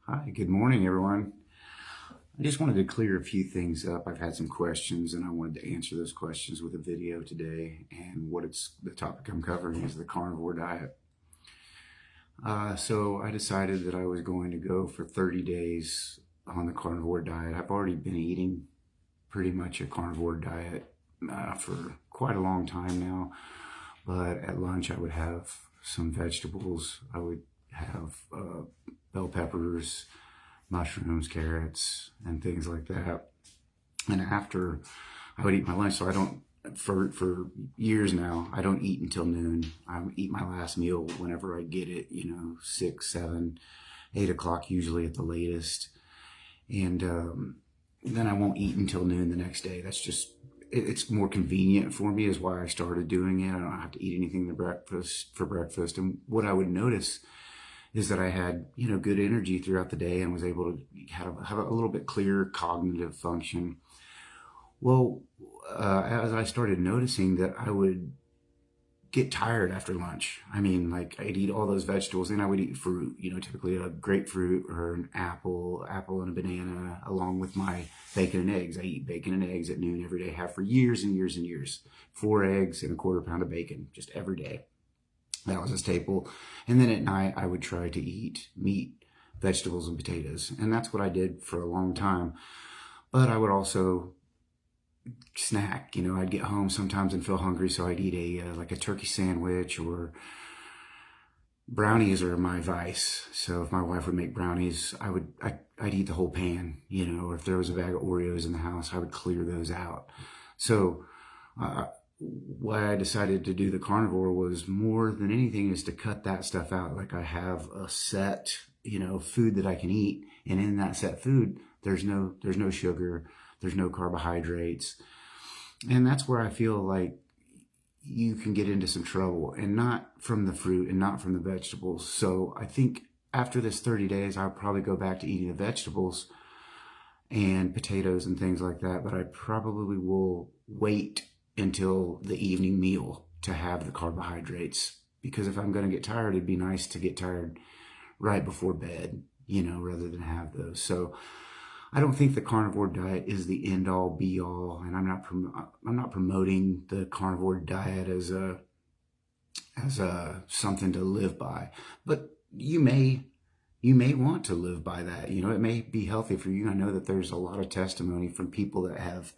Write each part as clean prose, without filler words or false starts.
Hi, good morning, everyone. I just wanted to clear a few things up. I've had some questions and I wanted to answer those questions with a video today. And the topic I'm covering is the carnivore diet. So I decided that I was going to go for 30 days on the carnivore diet. I've already been eating pretty much a carnivore diet for quite a long time now. But at lunch, I would have some vegetables. I would have bell peppers, mushrooms, carrots, and things like that. And after, I would eat my lunch. So I don't, for years now, I don't eat until noon. I eat my last meal whenever I get it, 6, 7, 8 o'clock, usually at the latest. And then I won't eat until noon the next day. It's more convenient for me, is why I started doing it. I don't have to eat anything for breakfast. And what I would notice is that I had, good energy throughout the day and was able to have a little bit clearer cognitive function. Well, as I started noticing that I would get tired after lunch. I mean, like I'd eat all those vegetables, and I would eat fruit, typically a grapefruit or an apple and a banana, along with my bacon and eggs. I eat bacon and eggs at noon every day, have for years and years and years. 4 eggs and a quarter pound of bacon, just every day. That was a staple. And then at night, I would try to eat meat, vegetables, and potatoes. And that's what I did for a long time. But I would also snack. I'd get home sometimes and feel hungry, so I'd eat like a turkey sandwich, or brownies are my vice. So if my wife would make brownies, I'd eat the whole pan, or if there was a bag of Oreos in the house, I would clear those out. So why I decided to do the carnivore was, more than anything, is to cut that stuff out. Like I have a set, food that I can eat, and in that set food, there's no sugar, there's no carbohydrates. And that's where I feel like you can get into some trouble, and not from the fruit and not from the vegetables. So I think after this 30 days, I'll probably go back to eating the vegetables and potatoes and things like that. But I probably will wait until the evening meal to have the carbohydrates, because if I'm going to get tired, it'd be nice to get tired right before bed, rather than have those. So I don't think the carnivore diet is the end all be all, and I'm not promoting the carnivore diet as a something to live by. But you may want to live by that. It may be healthy for you. I know that there's a lot of testimony from people that have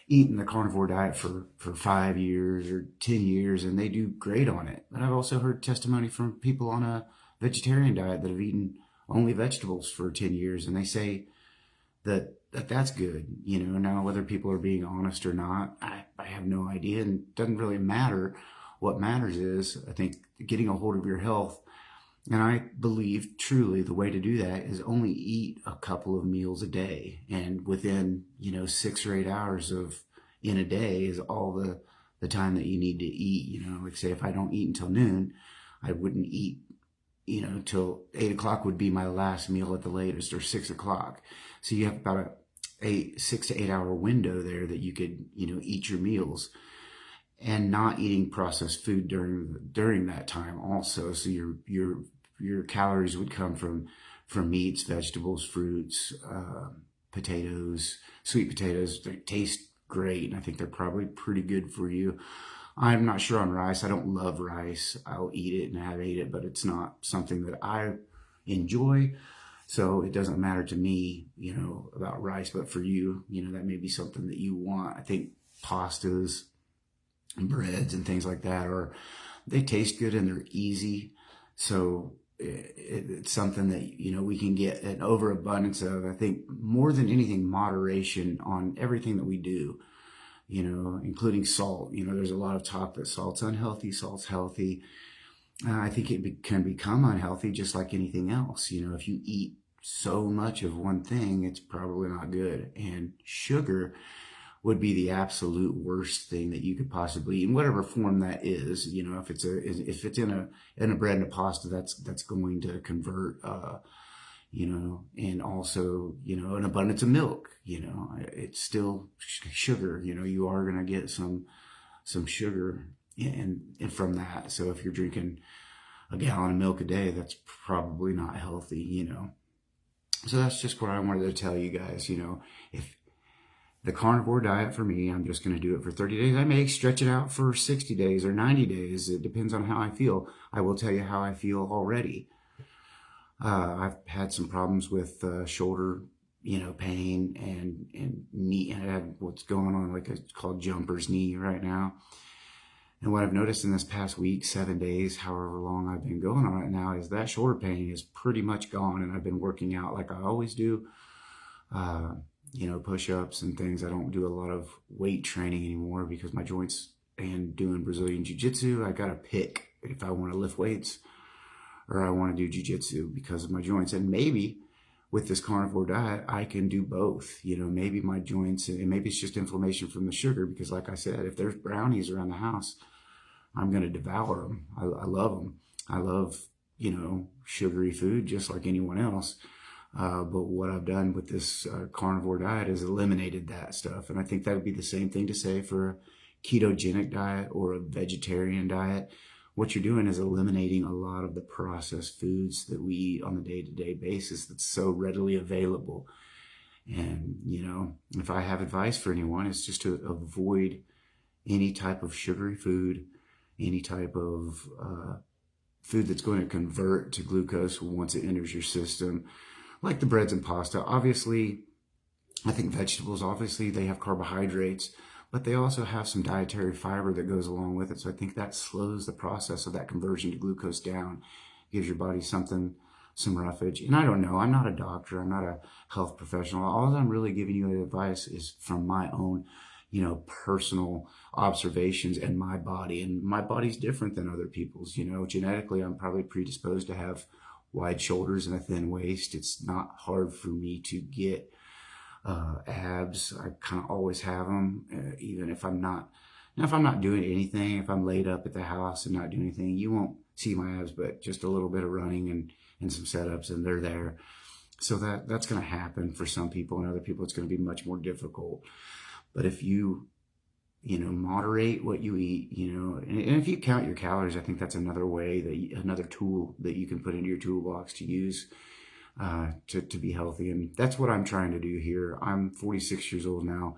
eaten the carnivore diet for 5 years or 10 years, and they do great on it. But I've also heard testimony from people on a vegetarian diet that have eaten only vegetables for 10 years, and they say that's good. Now whether people are being honest or not, I have no idea, and it doesn't really matter. What matters is, I think, getting a hold of your health. And I believe truly the way to do that is only eat a couple of meals a day. And within, 6 or 8 hours in a day is all the time that you need to eat. Like say if I don't eat until noon, I wouldn't eat, till 8 o'clock would be my last meal at the latest, or 6 o'clock. So you have about a 6 to 8 hour window there that you could, eat your meals, and not eating processed food during that time also. So your calories would come from meats, vegetables, fruits, potatoes, sweet potatoes. They taste great, and I think they're probably pretty good for you. I'm not sure on rice. I don't love rice. I'll eat it, and I have ate it, but it's not something that I enjoy. So it doesn't matter to me, about rice. But for you, that may be something that you want. I think pastas and breads and things like that they taste good and they're easy. So it's something that, we can get an overabundance of. I think more than anything, moderation on everything that we do, including salt. There's a lot of talk that salt's unhealthy, salt's healthy. I think it can become unhealthy just like anything else. If you eat so much of one thing, it's probably not good. And sugar would be the absolute worst thing that you could possibly eat, in whatever form that is. If it's in a bread and a pasta, that's going to convert. And also, an abundance of milk. It's still sugar. You are going to get some sugar and from that. So if you're drinking a gallon of milk a day, that's probably not healthy. So that's just what I wanted to tell you guys. If the carnivore diet for me, I'm just going to do it for 30 days. I may stretch it out for 60 days or 90 days. It depends on how I feel. I will tell you how I feel already. I've had some problems with shoulder, pain and knee. I have what's going on, like it's called jumper's knee right now. And what I've noticed in this past week, 7 days, however long I've been going on it now, is that shoulder pain is pretty much gone. And I've been working out like I always do, uh, push-ups and things. I don't do a lot of weight training anymore because my joints, and doing Brazilian Jiu-Jitsu, I got to pick if I want to lift weights or I want to do Jiu-Jitsu because of my joints. And maybe with this carnivore diet, I can do both. Maybe my joints, and maybe it's just inflammation from the sugar, because like I said, if there's brownies around the house, I'm going to devour them. I love them. I love, sugary food just like anyone else. But what I've done with this carnivore diet is eliminated that stuff. And I think that would be the same thing to say for a ketogenic diet or a vegetarian diet. What you're doing is eliminating a lot of the processed foods that we eat on a day-to-day basis that's so readily available. And, if I have advice for anyone, it's just to avoid any type of sugary food, any type of food that's going to convert to glucose once it enters your system, like the breads and pasta. Obviously, I think vegetables, obviously, they have carbohydrates, but they also have some dietary fiber that goes along with it. So I think that slows the process of that conversion to glucose down, gives your body some roughage. And I don't know, I'm not a doctor, I'm not a health professional. All I'm really giving you advice is from my own, personal observations and my body. And my body's different than other people's. Genetically, I'm probably predisposed to have wide shoulders and a thin waist. It's not hard for me to get abs. I kind of always have them, even if I'm not. Now, if I'm not doing anything, if I'm laid up at the house and not doing anything, you won't see my abs, but just a little bit of running and some setups, and they're there. So that's going to happen for some people, and other people it's going to be much more difficult. But if you, moderate what you eat, and if you count your calories, I think that's another way, another tool that you can put into your toolbox to use to be healthy. And that's what I'm trying to do here. I'm 46 years old now,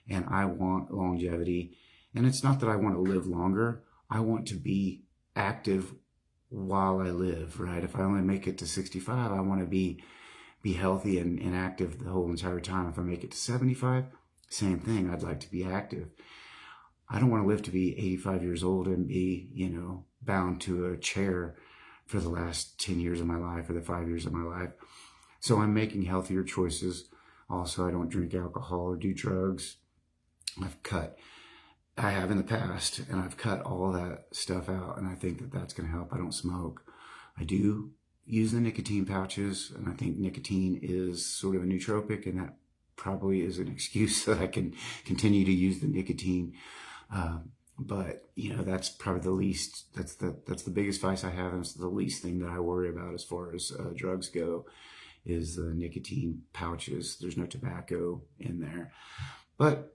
and I want longevity. And it's not that I want to live longer. I want to be active while I live, right? If I only make it to 65, I want to be healthy and active the whole entire time. If I make it to 75, same thing. I'd like to be active. I don't want to live to be 85 years old and be, bound to a chair for the last 10 years of my life or the 5 years of my life. So I'm making healthier choices. Also, I don't drink alcohol or do drugs. I have in the past, and I've cut all that stuff out, and I think that that's going to help. I don't smoke. I do use the nicotine pouches, and I think nicotine is sort of a nootropic, and that probably is an excuse that I can continue to use the nicotine. But that's probably the least, that's the biggest vice I have, and it's the least thing that I worry about as far as drugs go, is the nicotine pouches. There's no tobacco in there. But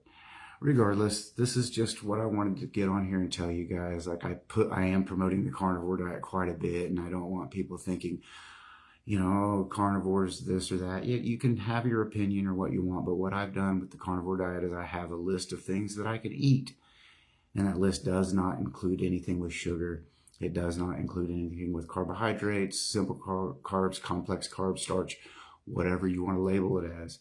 regardless, this is just what I wanted to get on here and tell you guys. Like I am promoting the carnivore diet quite a bit, and I don't want people thinking, carnivores, this or that. You can have your opinion or what you want, but what I've done with the carnivore diet is I have a list of things that I can eat. And that list does not include anything with sugar. It does not include anything with carbohydrates, simple carbs, complex carbs, starch, whatever you want to label it as.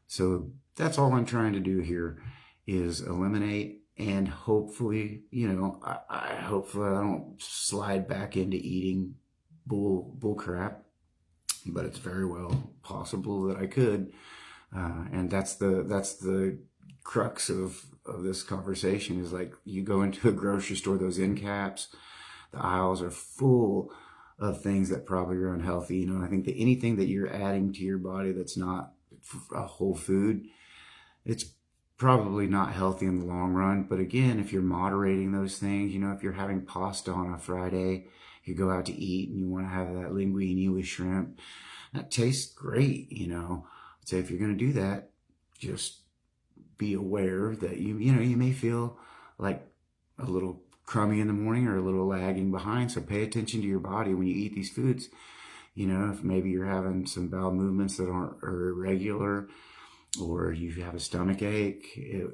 So that's all I'm trying to do here, is eliminate, and hopefully, hopefully I don't slide back into eating bull crap, but it's very well possible that I could. And that's the crux of this conversation, is like, you go into a grocery store, those end caps, the aisles are full of things that probably are unhealthy. I think that anything that you're adding to your body that's not a whole food, it's probably not healthy in the long run. But again, if you're moderating those things, if you're having pasta on a Friday, you go out to eat and you want to have that linguine with shrimp, that tastes great. I'd say if you're going to do that, just be aware that you may feel like a little crummy in the morning or a little lagging behind. So pay attention to your body when you eat these foods. You know, if maybe you're having some bowel movements that are irregular, or you have a stomach ache,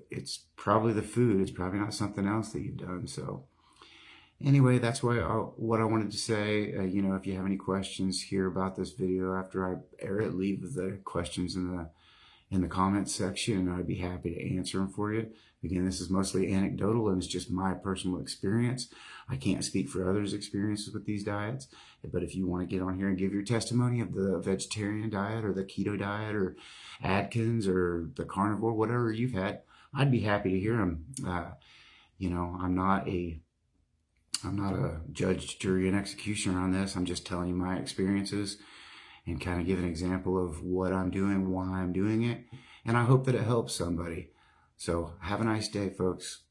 it's probably the food. It's probably not something else that you've done. So anyway, that's what I wanted to say. You know, if you have any questions here about this video after I air it, leave the questions in the comments section, and I'd be happy to answer them for you. Again, this is mostly anecdotal, and it's just my personal experience. I can't speak for others' experiences with these diets, but if you want to get on here and give your testimony of the vegetarian diet or the keto diet or Atkins or the carnivore, whatever you've had, I'd be happy to hear them. You know, I'm not a judge, jury, and executioner on this. I'm just telling you my experiences and kind of give an example of what I'm doing, why I'm doing it, and I hope that it helps somebody. So have a nice day, folks.